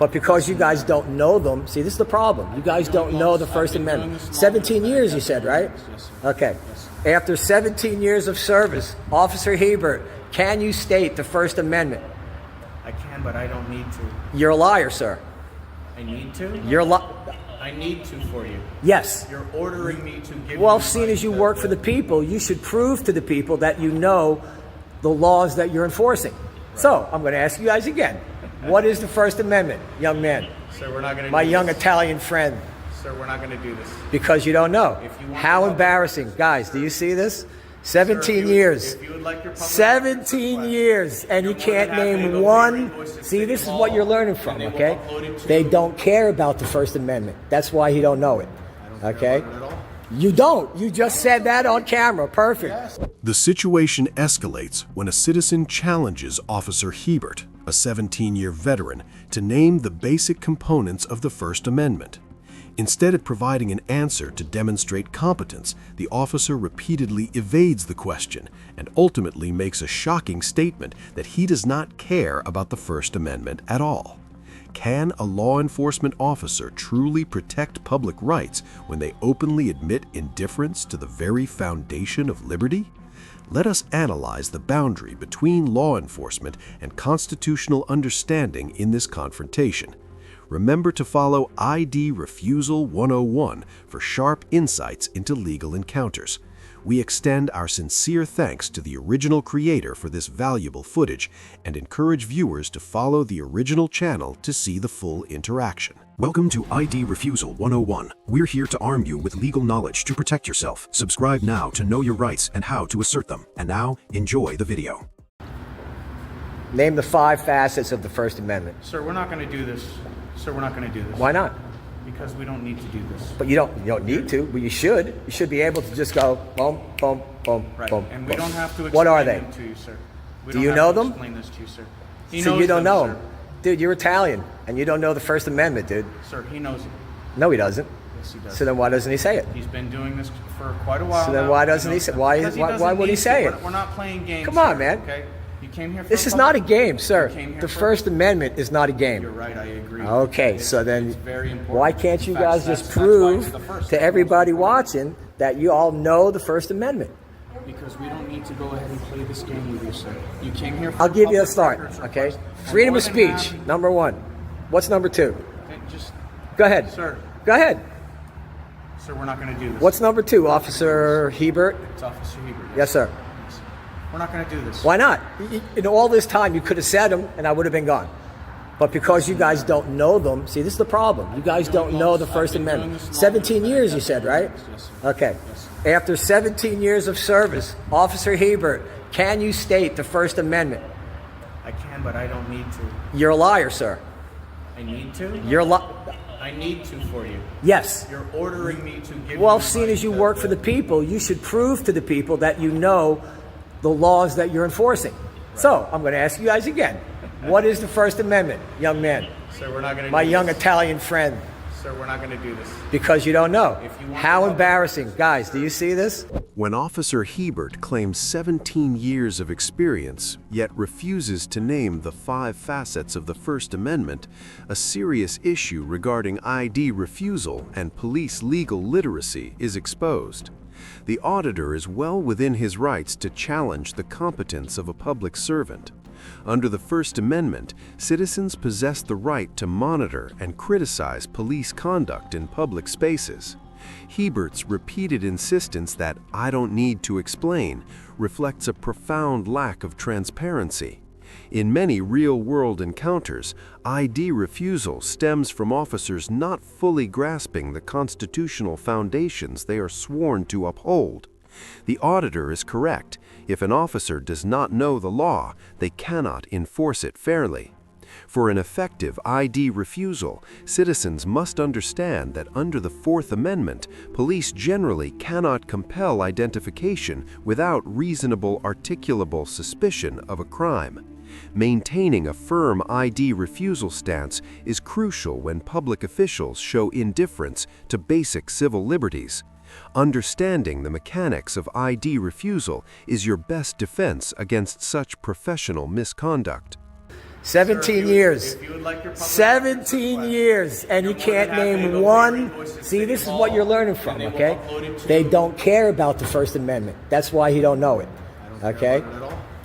But because you guys don't know them, see, this is the problem. You guys don't know the First Amendment. 17 years, you said, right? Yes, sir. Okay. After 17 years of service, Officer Hebert, can you state the First Amendment? I can, but I don't need to. You're a liar, sir. I need to? I need to for you. Yes. You're ordering me to give Well, you seeing as you work for the people, you should prove to the people that you know the laws that you're enforcing. Right. So, I'm going to ask you guys again. What is the First Amendment, young man? Sir, we're not going to My do young this. Italian friend. Sir, we're not going to do this. Because you don't know. If you want How embarrassing. Guys, do you see this? 17 years. If you would like your 17 years, and you can't name one. See, this is what you're learning from, okay? They don't care about the First Amendment. That's why you don't know it, okay? You don't. You just said that on camera. Perfect. The situation escalates when a citizen challenges Officer Hebert, a 17-year veteran, to name the basic components of the First Amendment. Instead of providing an answer to demonstrate competence, the officer repeatedly evades the question and ultimately makes a shocking statement that he does not care about the First Amendment at all. Can a law enforcement officer truly protect public rights when they openly admit indifference to the very foundation of liberty? Let us analyze the boundary between law enforcement and constitutional understanding in this confrontation. Remember to follow ID Refusal 101 for sharp insights into legal encounters. We extend our sincere thanks to the original creator for this valuable footage and encourage viewers to follow the original channel to see the full interaction. Welcome to ID Refusal 101. We're here to arm you with legal knowledge to protect yourself. Subscribe now to know your rights and how to assert them. And now, enjoy the video. Name the 5 facets of the First Amendment. Sir, we're not going to do this. Sir, we're not going to do this. Why not? Because we don't need to do this. But you don't need to, but you should. You should be able to just go boom, boom, boom, Right. boom. And we boom. don't have to explain What are they? them to you, sir. We Do don't you have know to them? Explain this to you, sir. He So knows you don't know sir. them. Dude, you're Italian, and you don't know the First Amendment, dude. Sir, he knows it. No, he doesn't. Yes, he does. So then why doesn't he say it? He's been doing this for quite a while. So then now. why doesn't he knows say? it. Why Because he would doesn't he need say to. it? We're not playing games. Come on, sir, man. Okay. You came here for This a is not a public- game, sir. You came here The for- First Amendment is not a You're game. right. I agree. Okay, It's- so then it's very important. why can't you In fact, guys just that's why it's prove the first. to everybody watching that you all know the First Amendment? Because we don't need to go ahead and play this game with you, sir. You came here for I'll give you a public start, records okay? request. Freedom More of than speech, happy- number 1. What's number 2? Okay, just, Go ahead. sir, Go ahead. sir, we're not going to do this. What's number 2, Officer Hebert? It's Officer Hebert. Yes, sir. Yes. We're not going to do this. Why not? In all this time, you could have said them, and I would have been gone. But because you guys don't know them, see, this is the problem. You guys don't know the First Amendment. 17 years, you said, right? Yes, sir. Okay. Yes, sir. After 17 years of service, Officer Hebert, can you state the First Amendment? I can, but I don't need to. You're a liar, sir. I need to? I need to for you. Yes. You're ordering me to give Well, you seeing as you the- work for the people, you should prove to the people that you know the laws that you're enforcing. So, I'm going to ask you guys again. What is the First Amendment, young man? Sir, we're not going to My do young this. Italian friend. Sir, we're not going to do this. Because you don't know. If you want How to- embarrassing. Guys, do you see this? When Officer Hebert claims 17 years of experience, yet refuses to name the 5 facets of the First Amendment, a serious issue regarding ID refusal and police legal literacy is exposed. The auditor is well within his rights to challenge the competence of a public servant. Under the First Amendment, citizens possess the right to monitor and criticize police conduct in public spaces. Hebert's repeated insistence that "I don't need to explain" reflects a profound lack of transparency. In many real-world encounters, ID refusal stems from officers not fully grasping the constitutional foundations they are sworn to uphold. The auditor is correct. If an officer does not know the law, they cannot enforce it fairly. For an effective ID refusal, citizens must understand that under the Fourth Amendment, police generally cannot compel identification without reasonable articulable suspicion of a crime. Maintaining a firm ID refusal stance is crucial when public officials show indifference to basic civil liberties. Understanding the mechanics of ID refusal is your best defense against such professional misconduct. 17 years. If you would like your public 17 records years, and you you're more than can't happy to name go pay one. your invoice at See, City this is Hall, what you're learning from, and they will okay? upload it to- They don't care about the First Amendment. That's why he don't know it, okay?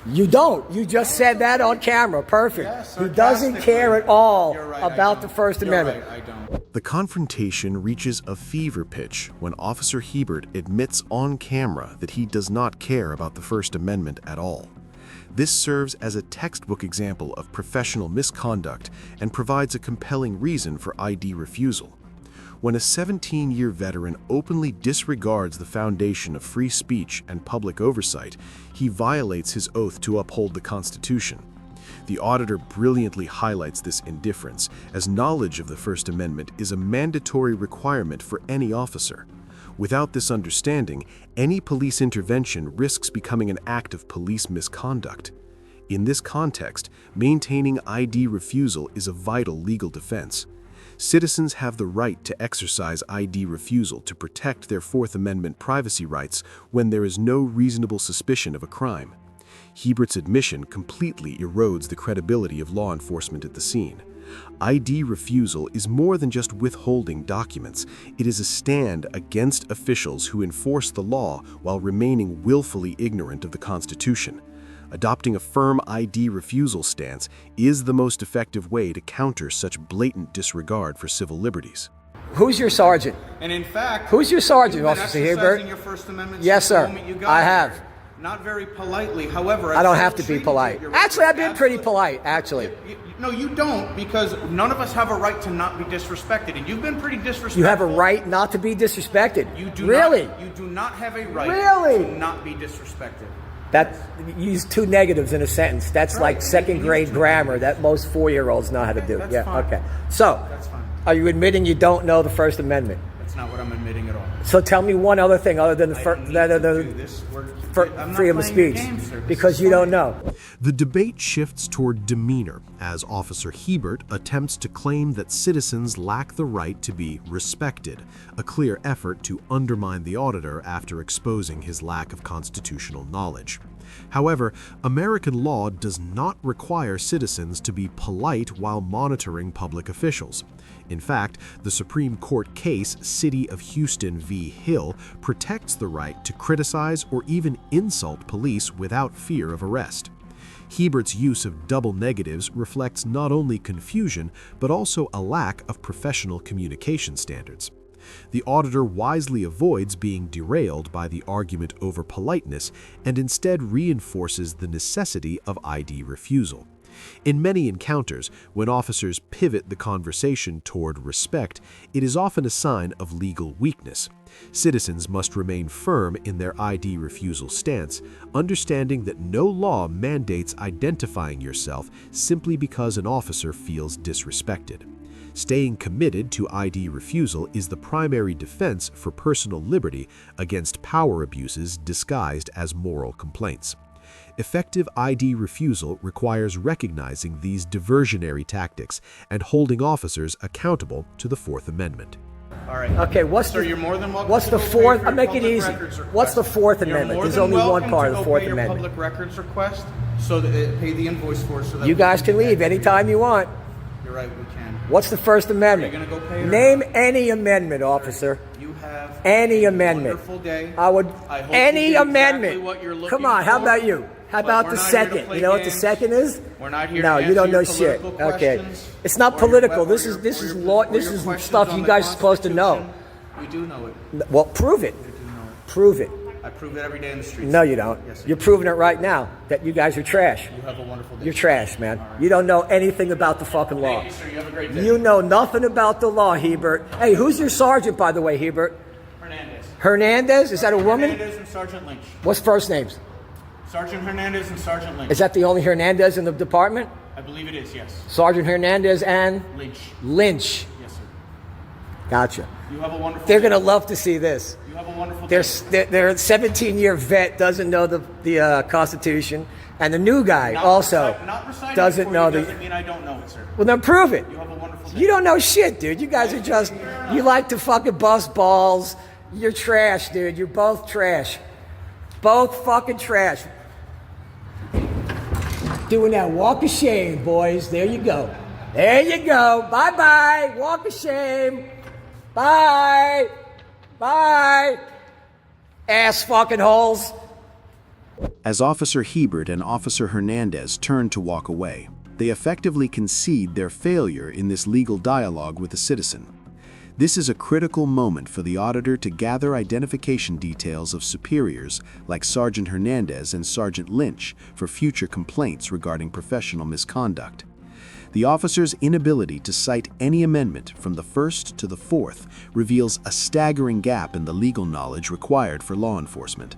You don't. You just said that on camera. Perfect. Yes, He doesn't sarcastically. care at all You're right, I about the don't. First You're Amendment. right, I don't. The confrontation reaches a fever pitch when Officer Hebert admits on camera that he does not care about the First Amendment at all. This serves as a textbook example of professional misconduct and provides a compelling reason for ID refusal. When a 17-year veteran openly disregards the foundation of free speech and public oversight, he violates his oath to uphold the Constitution. The auditor brilliantly highlights this indifference, as knowledge of the First Amendment is a mandatory requirement for any officer. Without this understanding, any police intervention risks becoming an act of police misconduct. In this context, maintaining ID refusal is a vital legal defense. Citizens have the right to exercise ID refusal to protect their Fourth Amendment privacy rights when there is no reasonable suspicion of a crime. Hebert's admission completely erodes the credibility of law enforcement at the scene. ID refusal is more than just withholding documents. It is a stand against officials who enforce the law while remaining willfully ignorant of the Constitution. Adopting a firm ID refusal stance is the most effective way to counter such blatant disregard for civil liberties. Who's your sergeant? And in fact, Who's your sergeant, you've been Officer exercising Hebert? your First Amendment Yes, since the sir. moment you got I here. have. Not very politely. However, I don't still have to be treated polite. you. Actually, I've been pretty Absolutely. polite, actually. No, you don't, because none of us have a right to not be disrespected, and you've been pretty disrespectful. You have a right not to be disrespected. You do really? Not, you do not have a right Really? to not be disrespected. That you use two negatives in a sentence. That's Right. like second grade grammar that most 4-year-olds know how to do. That's Yeah, fine. okay. So, That's fine. are you admitting you don't know the First Amendment? That's not what I'm admitting at all. So tell me one other thing other than the I don't need to do this. I'm not freedom of playing your speech, game, sir. This because is you don't fine. know. The debate shifts toward demeanor as Officer Hebert attempts to claim that citizens lack the right to be respected, a clear effort to undermine the auditor after exposing his lack of constitutional knowledge. However, American law does not require citizens to be polite while monitoring public officials. In fact, the Supreme Court case City of Houston v. Hill protects the right to criticize or even insult police without fear of arrest. Hebert's use of double negatives reflects not only confusion, but also a lack of professional communication standards. The auditor wisely avoids being derailed by the argument over politeness and instead reinforces the necessity of ID refusal. In many encounters, when officers pivot the conversation toward respect, it is often a sign of legal weakness. Citizens must remain firm in their ID refusal stance, understanding that no law mandates identifying yourself simply because an officer feels disrespected. Staying committed to ID refusal is the primary defense for personal liberty against power abuses disguised as moral complaints. Effective ID refusal requires recognizing these diversionary tactics and holding officers accountable to the Fourth Amendment. All right. Okay, Sir, you're more than welcome what's to the go pay fourth? for I'll your make it public easy. records request. What's the Fourth You're Amendment? more There's than only one welcome part to of the go Fourth pay your Amendment. public records request, so that pay the invoice for it. So that You we guys can leave anytime you want. You're right, we can. What's the First Amendment? Are you gonna go pay it or Name not? any amendment, officer. You have Any a amendment. wonderful day. I would. I hope Any you do amendment. Exactly what you're looking Come on. How for, about you? How but about we're the not here to second? play You know what the games. second is? We're not here No, to you don't answer know your shit. political Okay. questions It's not or your political. web- This or is your- this or is your- law. or This your is questions stuff on you the guys are supposed to know. Constitution. We do know it. Well, prove it. We do know it. Prove it. I prove it every day in the streets. No, you don't. Yes, I You're do. proving it right now that you guys are trash. You have a wonderful day. You're trash, man. You don't know anything about the fucking law. Thank you, sir. You have a great day. You know nothing about the law, Hebert. Hey, who's your sergeant, by the way, Hebert? Hernandez. Hernandez? Is that a woman? Hernandez and Sergeant Lynch. What's first names? Sergeant Hernandez and Sergeant Lynch. Is that the only Hernandez in the department? I believe it is, yes. Sergeant Hernandez and Lynch. Lynch. Yes, sir. Gotcha. You have a wonderful They're day. going to love to see this. You have a wonderful day. Their 17-year vet doesn't know the Constitution, and the new guy also Not reciting doesn't it for know you the. doesn't mean I don't know it, sir. Well, then prove it. You have a wonderful day. You don't know shit, dude. You guys are just. You like to fucking bust balls. You're trash, dude. You're both trash. Both fucking trash. Doing that walk of shame, boys. There you go. There you go. Bye-bye. Walk of shame. Bye. Bye. Ass fucking holes. As Officer Hebert and Officer Hernandez turn to walk away, they effectively concede their failure in this legal dialogue with the citizen. This is a critical moment for the auditor to gather identification details of superiors like Sergeant Hernandez and Sergeant Lynch for future complaints regarding professional misconduct. The officer's inability to cite any amendment from the first to the fourth reveals a staggering gap in the legal knowledge required for law enforcement.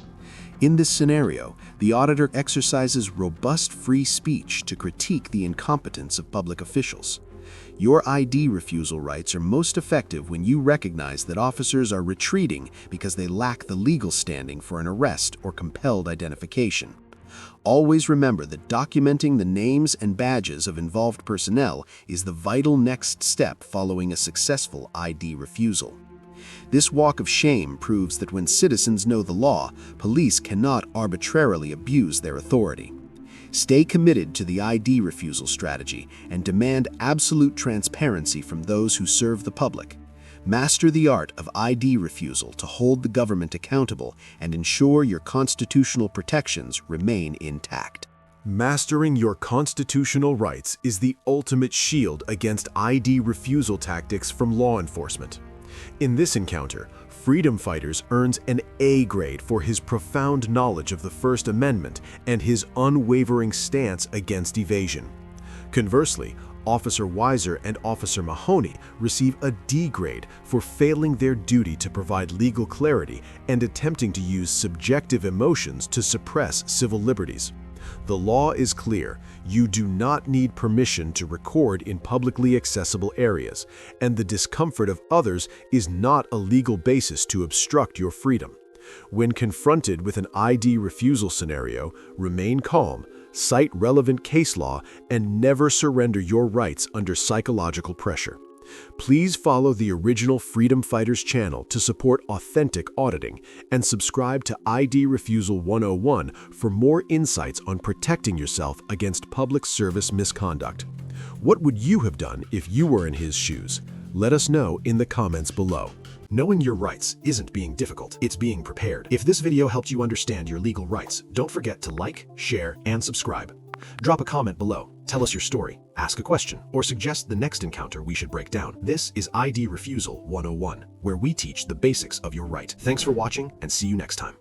In this scenario, the auditor exercises robust free speech to critique the incompetence of public officials. Your ID refusal rights are most effective when you recognize that officers are retreating because they lack the legal standing for an arrest or compelled identification. Always remember that documenting the names and badges of involved personnel is the vital next step following a successful ID refusal. This walk of shame proves that when citizens know the law, police cannot arbitrarily abuse their authority. Stay committed to the ID refusal strategy and demand absolute transparency from those who serve the public. Master the art of ID refusal to hold the government accountable and ensure your constitutional protections remain intact. Mastering your constitutional rights is the ultimate shield against ID refusal tactics from law enforcement. In this encounter, Freedom Fighters earns an A grade for his profound knowledge of the First Amendment and his unwavering stance against evasion. Conversely, Officer Weiser and Officer Mahoney receive a D grade for failing their duty to provide legal clarity and attempting to use subjective emotions to suppress civil liberties. The law is clear. You do not need permission to record in publicly accessible areas, and the discomfort of others is not a legal basis to obstruct your freedom. When confronted with an ID refusal scenario, remain calm, cite relevant case law, and never surrender your rights under psychological pressure. Please follow the original Freedom Fighters channel to support authentic auditing and subscribe to ID Refusal 101 for more insights on protecting yourself against public service misconduct. What would you have done if you were in his shoes? Let us know in the comments below. Knowing your rights isn't being difficult, it's being prepared. If this video helped you understand your legal rights, don't forget to like, share, and subscribe. Drop a comment below, tell us your story, ask a question, or suggest the next encounter we should break down. This is ID Refusal 101, where we teach the basics of your right. Thanks for watching, and see you next time.